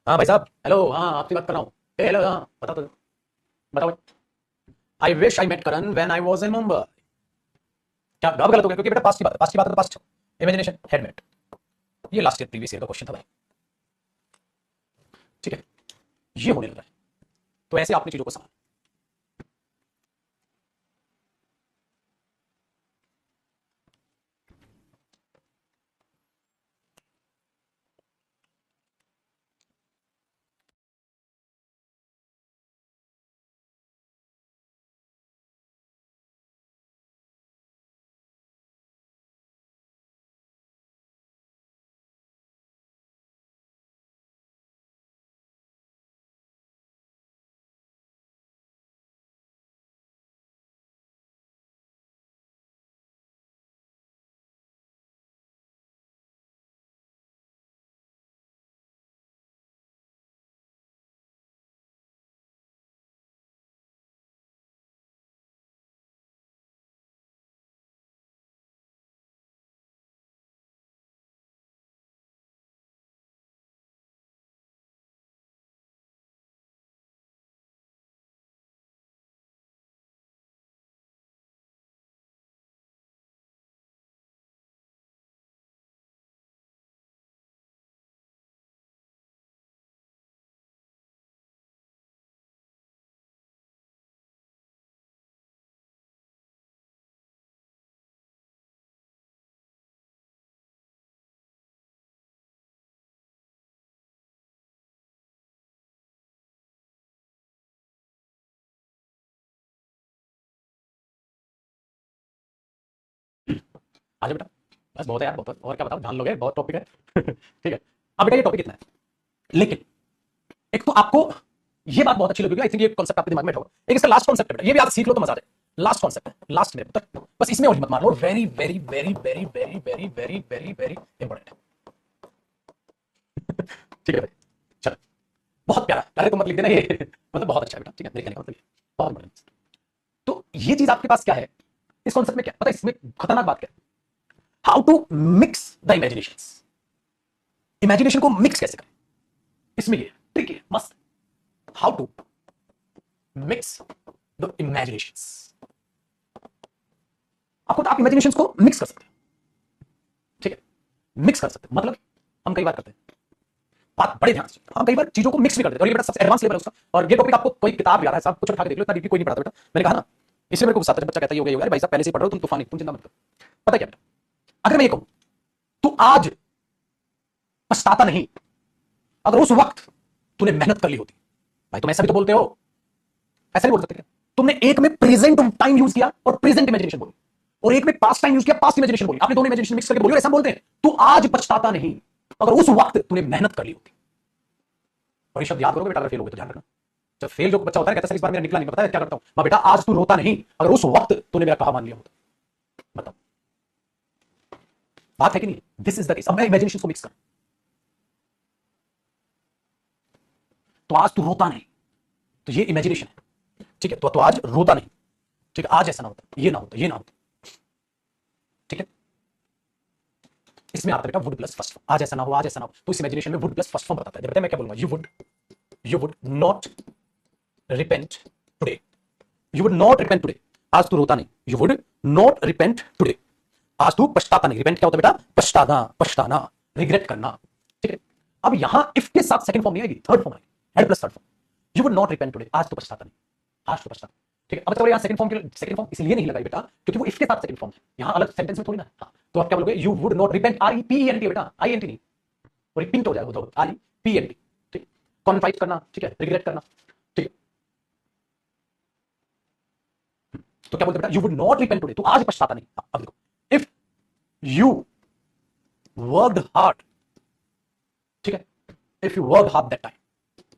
S1: हाँ भाई साहब, हेलो, हाँ आपसे बात कर रहा हूँ। हेलो, हाँ बताओ तो, बताओ। I wish I met Karan when I was in Mumbai. क्या अब गलत हो गया? क्योंकि बेटा पास्ट की बात है, पास्ट की बात है तो पास्ट इमेजिनेशन हेडमेट। ये लास्ट ईयर प्रीवियस ईयर का क्वेश्चन था भाई, ठीक है, ये होने लगा है, तो ऐसे आपने चीजों को समझ आ जाओ बेटा, बस बहुत है यार, बहुत है। और क्या बताओ, जान लोगे, बहुत टॉपिक है। ठीक है, अब बेटा ये टॉपिक इतना है, लेकिन एक तो आपको ये बात बहुत अच्छी लगेगी, आई थिंक ये कॉन्सेप्ट आपके दिमाग में होगा। एक इसका लास्ट कॉन्सेप्ट है बेटा, ये भी आप सीख लो तो मजा आ जाए। लास्ट कॉन्सेप्ट है, लास्ट में तक बस इसमें और मत मार लो, very very very very very very very very very important है। ठीक है भाई, चलो, बहुत प्यारा, पहले तो मत लिख देना ये, मतलब बहुत अच्छा है बेटा, ठीक है, मेरे कहने का मतलब ये बहुत इंपॉर्टेंट। तो ये चीज आपके पास क्या है, इस कॉन्सेप्ट में क्या पता है, इसमें खतरनाक बात क्या है, how to mix the imagination, imagination को मिक्स कैसे करें, इसमें ये ट्रिक है मस्त, how to mix the imaginations. आपको तो आप इमेजिनेशंस को मिक्स कर सकते हैं, ठीक है, मिक्स कर सकते हैं, मतलब हम कई बार करते हैं, बात बड़े ध्यान से, हम कई बार चीजों को मिक्स भी कर देते हैं, और ये बेटा सबसे एडवांस लेवल है उसका। और ये टॉपिक आपको कोई किताब याद है साहब, कुछ उठा के देख लो, इतना डीपली कोई नहीं पढ़ाता बेटा, मैंने कहा ना, इसलिए मेरे को गुस्सा आता है जब बच्चा कहता है ये हो गया भाई साहब, पहले से पढ़ रहे हो तुम, तूफानी, तुम चिंता मत करो। पता क्या बेटा, अगर मैं ये कहूं तू आज पछताता नहीं अगर उस वक्त तूने मेहनत कर ली होती, भाई तुम ऐसा भी तो बोलते हो, ऐसा नहीं बोल सकते क्या, तुमने एक में प्रेजेंट टाइम यूज किया और प्रेजेंट इमेजिनेशन बोली, और एक में पास्ट टाइम यूज किया, पास्ट इमेजिनेशन बोली, आपने दोनों इमेजिनेशन मिक्स करके बोली, और ऐसा बोलते हैं तू आज पछताता नहीं अगर उस वक्त तूने मेहनत कर ली होती। और ये शब्द याद करोगे बेटा, अगर फेल हो गए तो ध्यान रखना, जब फेल जो बच्चा होता है कहता है सर इस बार मेरा निकला नहीं, पता है क्या करता हूं मैं, बेटा आज तू रोता नहीं अगर उस वक्त तूने मेरा कहा मान लिया होता। बताओ, बात है कि नहीं, दिस इज द केस। अब मैं इमेजिनेशन को मिक्स कर, तो आज तू रोता नहीं, तो ये इमेजिनेशन है, ठीक है, तो आज रोता नहीं, ठीक है, आज ऐसा ना होता, ये ना होता, ये ना होता, ठीक है, इसमें आता है बेटा वुड प्लस फर्स्ट फॉर्म, आज ऐसा ना हो, आज ऐसा ना हो, तो इस इमेजिनेशन में वुड प्लस फर्स्ट फॉर्म बताता है। बेटा मैं क्या बोलूंगा, you would not repent today, you would not repent today, आज तू रोता नहीं, you would not repent today, आज तू पछताता नहीं, रिपेंट क्या होता है बेटा, पछताना, पछताना, रिग्रेट करना, ठीक है। अब यहां इफ के साथ सेकंड फॉर्म नहीं आएगी, थर्ड फॉर्म आएगी, head plus third form, you would not repent today, आज तू पछताता नहीं, आज तू पछताता, ठीक है। अब चलो यहां सेकंड फॉर्म के, सेकंड फॉर्म इसलिए नहीं लगाई बेटा क्योंकि वो इफ के साथ सेकंड फॉर्म है, यहां अलग सेंटेंस में थोड़ी ना, हाँ, तो आप क्या बोलोगे, you would not repent, R E P E N T, I N T नहीं, और रिपेंट हो जाएगा तो R E P E N, T, कॉन्फ्राइट करना, ठीक है, रिग्रेट करना, ठीक है। तो क्या बोलते बेटा, you would not repent today, तू आज पछताता नहीं। अब देखो, इफ यू वर्कड हार्ड, ठीक है, if you work hard that time,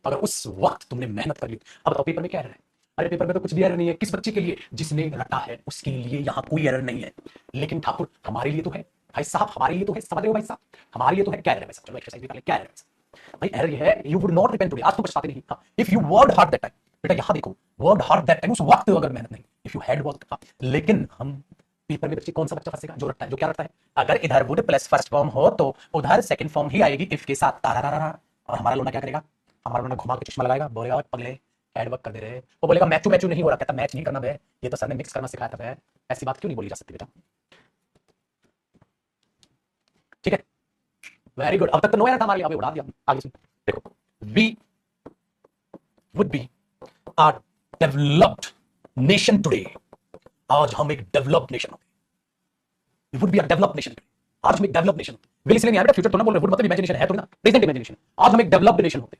S1: अगर उस वक्त तुमने मेहनत कर ली। अब बताओ पेपर में क्या एरर है, अरे पेपर में तो कुछ भी एरर नहीं है, किस बच्चे के लिए, जिसने रटा है उसके लिए यहां कोई एरर नहीं है, लेकिन ठाकुर हमारे लिए तो है भाई साहब, हमारे लिए तो है, समझ रहे हो भाई साहब, हमारे लिए तो है, क्या एरर है भाई साहब, चलो एक्सरसाइज निकालें, क्या एरर है भाई, एरर ये है, you would not repent today, आज तुम पछताते नहीं, हाँ, if you worked hard that time, बेटा यहां देखो, वर्कड हार्ड दैट टाइम, उस वक्त अगर मेहनत नहीं, इफ यू हैड वर्कड, हाँ, लेकिन हम पेपर में बच्चे कौन सा बच्चा फंसेगा, जो रटता है, जो क्या रटता है, अगर इधर वुड प्लस फर्स्ट फॉर्म हो तो उधर सेकंड फॉर्म ही आएगी इफ के साथ, तारा, और हमारा लोना क्या करेगा, हमारा लोना घुमा के चश्मा लगाएगा, बोलेगा पगले हैड वर्क कर दे रहे, वो बोलेगा मैचू मैचू नहीं हो रहा, कहता मैच नहीं करना बे, ये तो सर ने मिक्स करना सिखाया था बे, ऐसी बात क्यों नहीं बोली जा सकती बेटा, ठीक है, वेरी गुड। अब तक तो नो एरर था हमारे लिए, अभी उड़ा दिया, आगे सुन, देखो, we would be a developed nation today, आज हम एक डेवलप्ड नेशन होते, we would be a developed nation today, आज हम एक डेवलप्ड नेशन होते, विल इसलिए नहीं आ बेटा, फ्यूचर तो ना बोल रहे, वुड मतलब इमेजिनेशन है थोड़ी ना, प्रेजेंट इमेजिनेशन, आज हम एक डेवलप्ड नेशन होते,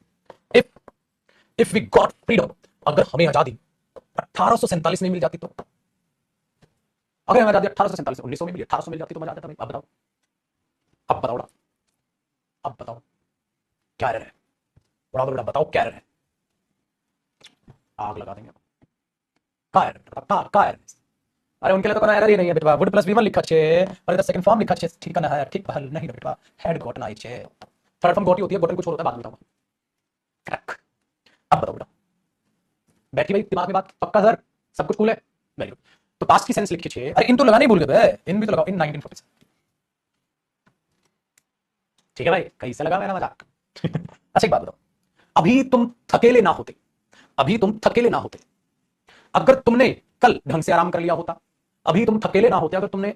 S1: इफ वी गॉट फ्रीडम, अगर हमें आजादी 1847 में मिल जाती, तो अगर हमें आजादी 1847 1900 में मिली, 1800 मिल जाती तो मजा आ जाता भाई। अब बताओ, अब बताओ, अब बताओ क्या एरर है, बड़ा बेटा बताओ क्या एरर है, आग लगा देंगे, क्या एरर, क्या एरर, अरे उनके लिए तो कोई एरर ही नहीं है बेटा, वुड प्लस वी1 लिखा छे, अरे द सेकंड फॉर्म लिखा छे, ठीक है ना, ठीक पहल नहीं बेटा, हेड गॉटन आई छे, थर्ड फॉर्म गोटी होती है, गॉटन कुछ और होता है, बाद में बताऊंगा, क्रैक। अब बताओ बेटा, बैठी भाई दिमाग में बात, पक्का सर, सब कुछ कूल है, वेरी गुड। तो पास्ट की सेंस लिखी छे, अरे इन तो लगाने ही भूल गए, इन भी तो लगाओ, इन 1947, ठीक है भाई, कैसे लगा मेरा मजाक। अच्छा एक बात बताओ, अभी तुम थकेले ना होते, अभी तुम थकेले ना होते अगर तुमने कल ढंग से आराम कर लिया होता, अभी तुम थकेले ना होते अगर तुमने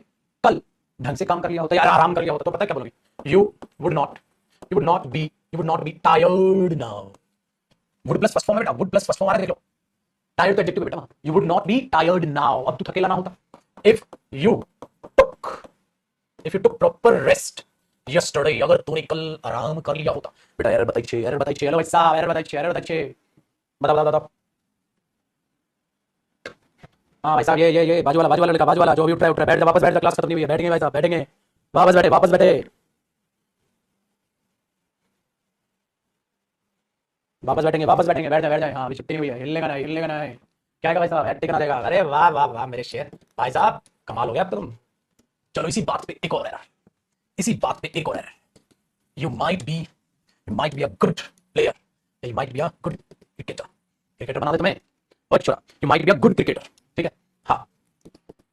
S1: कल ढंग से काम कर लिया होता या आराम कर लिया होता, तो पता क्या बोलोगे, you would not, you would not be, you would not be tired now, would plus first form है बेटा, वुड प्लस फर्स्ट फॉर्म आ रहा है, देख लो, टायर्ड तो एडजेक्टिव बेटा, you would not be tired now, अब तू थकेला ना होता, if you took, if you took proper rest yesterday, अगर तूने कल आराम कर लिया होता, बेटा एरर बताइए, एरर बताइए, हेलो भाई साहब, एरर बताइए, एरर बताइए, बताओ बताओ बताओ, हाँ भाई साहब, ये बाजू वाला लड़का, बाजू वाला जो भी उठ रहा है बैठ जा, वापस बैठ जा, क्लास खत्म नहीं हुई है, बैठेंगे भाई साहब, बैठेंगे, वापस बैठे, वापस बैठे, वापस बैठेंगे, वापस बैठेंगे, बैठ जाए, हाँ अभी छुट्टी नहीं हुई है, हिलने का नहीं, हिलने का नहीं। क्या है भाई साहब, हेड टेकना रहेगा, अरे वाह वाह वाह मेरे शेर, भाई साहब कमाल हो गया अब तो तुम। चलो इसी बात पे एक और एरर, इसी बात पे एक और error, you might be, you might be a good player, you might be a good cricketer, cricketer बना दे तुम्हें, और छोड़ा, you might be a good cricketer, ठीक है, हाँ,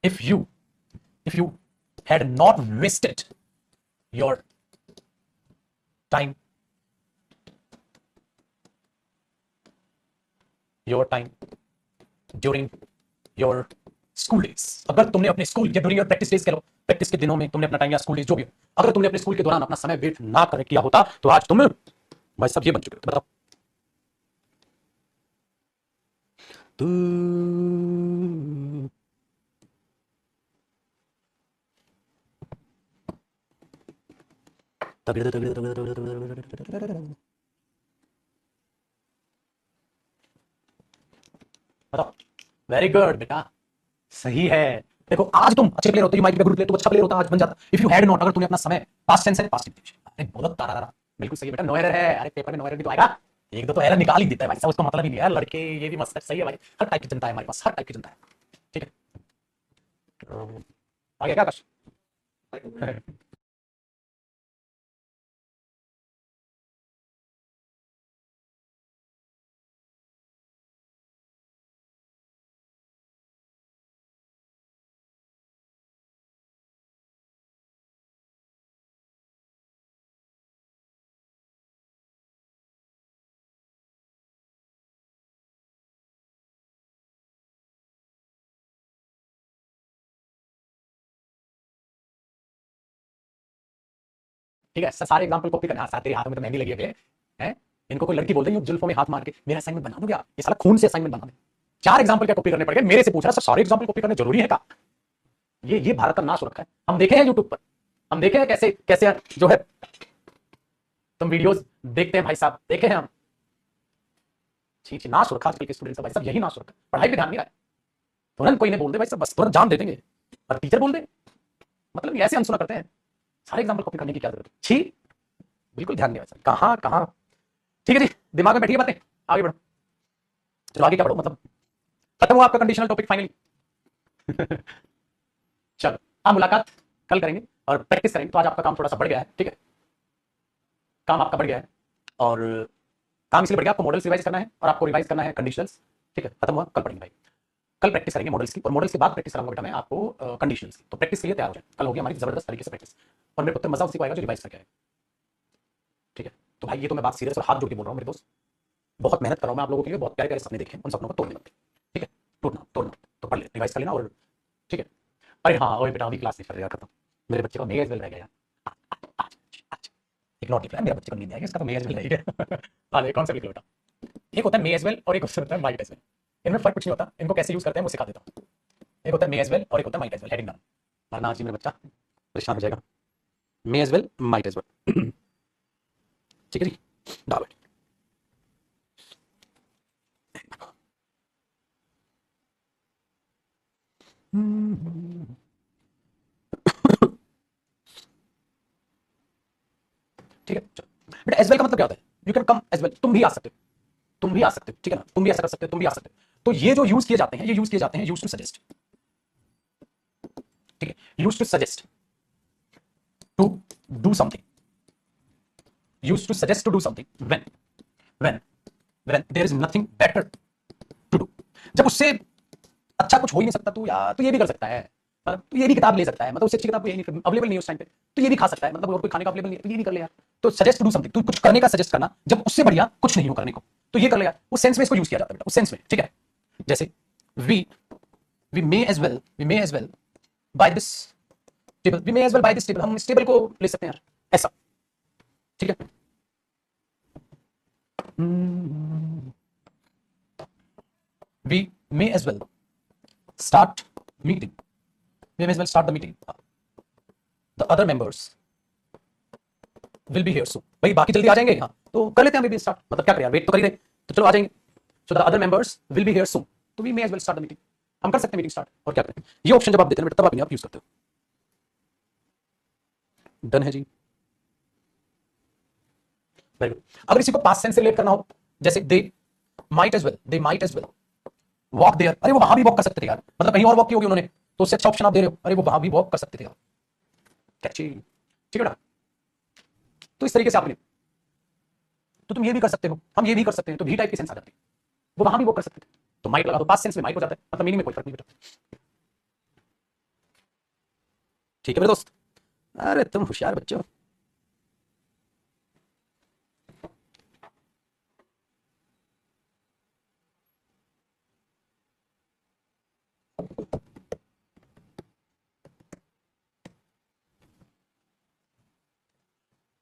S1: if you, if you had not wasted your time, your time during your school days, अगर तुमने अपने स्कूल या ड्यूरिंग योर प्रैक्टिस डेज, कह लो प्रैक्टिस के दिनों में तुमने अपना टाइम या स्कूल डेज जो भी हो, अगर तुमने अपने स्कूल के दौरान अपना समय वेस्ट ना कर किया होता तो आज तुम भाई सब ये बन चुके हो, बताओ। तू बताओ, वेरी गुड बेटा, सही है। देखो आज तुम अच्छे प्लेयर होते, you might be good player, तुम अच्छा प्लेयर होता आज बन जाता, इफ यू हैड नॉट, अगर तूने अपना समय, पास्ट टेंस है, पास्ट टेंस, अरे बहुत तारा तारा, बिल्कुल सही है बेटा, नो एरर है, अरे पेपर में नो एरर भी तो आएगा, एक दो तो एरर निकाल ही देता है भाई साहब, उसका मतलब ही नहीं है लड़के, ये भी मस्त है, सही है भाई, हर टाइप की जनता है हमारे पास, हर टाइप की जनता है, ठीक है, आगे क्या कर ठीक है, सारे एग्जांपल कॉपी करना, साथ तेरे हाथों में तो मेहंदी लगी है, हैं, इनको कोई लड़की बोल रही है जुल्फों में हाथ मार के मेरा असाइनमेंट बना दो क्या, ये साला खून से असाइनमेंट बना दे, चार एग्जांपल क्या कॉपी करने पड़ गए, मेरे से पूछ रहा है सर सारे एग्जांपल कॉपी करने जरूरी है का, ये भारत का नाश हो रखा है, हम देखे हैं यूट्यूब पर, हम देखे हैं कैसे कैसे जो है तुम वीडियोस देखते हैं भाई साहब, देखे हैं हम, छी छी, नाश हो रखा आजकल के स्टूडेंट्स का भाई साहब, यही नाश हो रखा है, पढ़ाई पे ध्यान नहीं रहा है, तुरंत कोई ने बोल दे भाई साहब, बस तुरंत जान दे देंगे, और टीचर बोल दे, मतलब ये ऐसे अनसुना करते हैं, सारे एग्जाम्पल कॉपी करने की क्या जरूरत है, छी, बिल्कुल ध्यान नहीं, वैसा कहाँ कहाँ, ठीक है जी, दिमाग में बैठी है बातें, आगे बढ़ो, चलो आगे क्या बढ़ो, मतलब खत्म हुआ आपका कंडीशनल टॉपिक फाइनली। चलो आप मुलाकात कल करेंगे और प्रैक्टिस करेंगे, तो आज आपका काम थोड़ा सा बढ़ गया है, ठीक है, काम आपका बढ़ गया है, और काम इसलिए बढ़ गया, आपको मॉडल्स रिवाइज करना है और आपको रिवाइज करना है कंडीशनल्स, ठीक है, खत्म हुआ, कल पढ़ेंगे भाई, कल प्रैक्टिस करेंगे मॉडल्स की, और मॉडल्स के बाद प्रैक्टिस कराऊंगा बेटा मैं आपको कंडीशंस की, तो प्रैक्टिस के लिए तैयार हो जाए, कल होगी हमारी जबरदस्त तरीके से प्रैक्टिस, और मेरे को तो मजा उसी को आएगा जो रिवाइज करके आएगा, ठीक है, तो भाई ये तो मैं बात सीरियस और हाथ जोड़ के बोल रहा हूँ मेरे दोस्त, बहुत मेहनत कर रहा हूँ मैं आप लोगों के लिए, बहुत प्यारे प्यारे सपने देखे, उन सपनों को तोड़ने लगते, ठीक है, टूटना तोड़ना, तो पढ़ ले, रिवाइज कर लेना, और ठीक है, अरे हाँ ओए बेटा अभी क्लास नहीं कर रहा खत्म, मेरे बच्चे का मेगा एज वेल रह गया यार, एक नोट निकला, मेरे बच्चे को नींद आएगी, इसका तो मेगा एज वेल रह गया, हाँ एक कॉन्सेप्ट लिख लो बेटा, एक होता है मे एज वेल और एक होता है माइट एज वेल, इनमें फर्क कुछ नहीं होता, इनको कैसे यूज करते हैं वो सिखा देता हूँ, एक होता है मे एज वेल और एक होता है माइट एज वेल, हेडिंग डाल, वरना आज ही मेरा बच्चा परेशान हो जाएगा, may as well might as well, ठीक है जी, डाल बैठ, ठीक है, चलो बेटा एज वेल का मतलब क्या होता है, you can come as well, तुम भी आ सकते हो, तुम भी आ सकते हो, ठीक है ना, तुम भी ऐसा कर सकते हो, तुम भी आ सकते हो, तो ये जो यूज किए जाते हैं, ये यूज किए जाते हैं यूज टू सजेस्ट, ठीक है, use to suggest to do something, use to suggest to do something, when when there is nothing better to do, जब उससे अच्छा कुछ हो ही नहीं सकता, तू यार तो ये भी कर सकता है, मतलब तू ये भी किताब ले सकता है, मतलब उससे अच्छी किताब ये नहीं अवेलेबल नहीं है उस टाइम पे, तो ये भी खा सकता है, मतलब और कोई खाने का अवेलेबल नहीं है तो ये भी कर ले यार, तो सजेस्ट टू डू समथिंग, तू कुछ करने का सजेस्ट करना जब उससे बढ़िया कुछ नहीं हो करने को, तो ये कर ले यार, उस सेंस में इसको यूज किया जाता है बेटा, उस सेंस में, ठीक है, जैसे we we may as well, we may as well by this table, we may as well by this table, हम इस टेबल को ले सकते हैं यार, ऐसा, ठीक है, we may as well start meeting, we may as well start the meeting, the other members will be here soon, भाई बाकी जल्दी आ जाएंगे, हाँ तो कर लेते हैं अभी भी स्टार्ट, मतलब क्या करें यार, वेट तो कर ही रहे, तो चलो आ जाएंगे, so the other members will be here soon, तो we may as well start the meeting, हम कर सकते हैं मीटिंग स्टार्ट, और क्या करें। ये ऑप्शन जब आप देते हैं बेटा तब आप यूज करते हो। डन है जी, वेरी गुड। अगर इसी को पास्ट सेंस से रिलेट करना हो, जैसे they might as well walk there, अरे वो वहां भी वॉक कर सकते थे यार, मतलब कहीं और वॉक की होगी उन्होंने, तो उससे अच्छा ऑप्शन आप दे रहे हो, अरे वो वहां भी वॉक कर सकते थे यार। कैची, ठीक है ना। तो इस तरीके से आपने, तो तुम ये भी कर सकते हो, हम ये भी कर सकते हैं, तो भी टाइप की सेंस आ जाती है, वो वहां भी वॉक कर सकते थे, तो माइट लगा दो, पास्ट सेंस में माइट हो जाता है, मतलब मीनिंग में कोई फर्क नहीं बेटा। ठीक है मेरे दोस्त, अरे तुम होशियार बच्चे हो।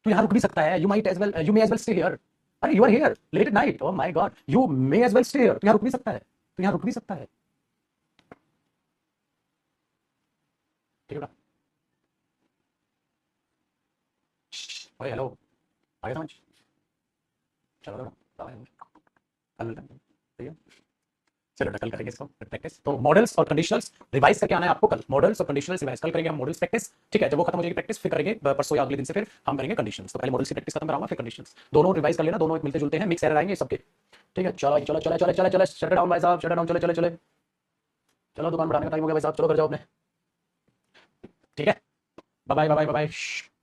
S1: तू यहाँ रुक भी सकता है, you might as well, you may as well stay here, अरे you are here late at night, oh my god, you may as well stay here, तो यहाँ रुक भी सकता है, तो यहाँ रुक भी सकता है, ठीक है ना। ओए हेलो, आगे समझ, चलो बाय, कल मिलते हैं, ठीक है। चलो कल करेंगे इसको प्रैक्टिस, तो मॉडल्स और कंडीशनल्स रिवाइज करके आना है आपको कल, मॉडल्स और कंडीशनल्स रिवाइज कल करेंगे हम, मॉडल्स प्रैक्टिस, ठीक है। जब वो खत्म हो जाएगी प्रैक्टिस फिर करेंगे परसों या अगले दिन से फिर हम करेंगे कंडीशनल्स, तो पहले मॉडल्स की प्रैक्टिस खत्म कराऊंगा फिर कंडीशनल्स, दोनों रिवाइज कर लेना, दोनों मिलते जुलते हैं, मिक्स एरर आएंगे सबके, ठीक है। चलो चलो चलो चलो चलो चलो, शट डाउन भाई साहब, शट डाउन, चले चले चले, चलो दुकान बढ़ाने का टाइम हो गया भाई साहब, चलो घर जाओ अपने, ठीक है। Bye bye bye bye bye.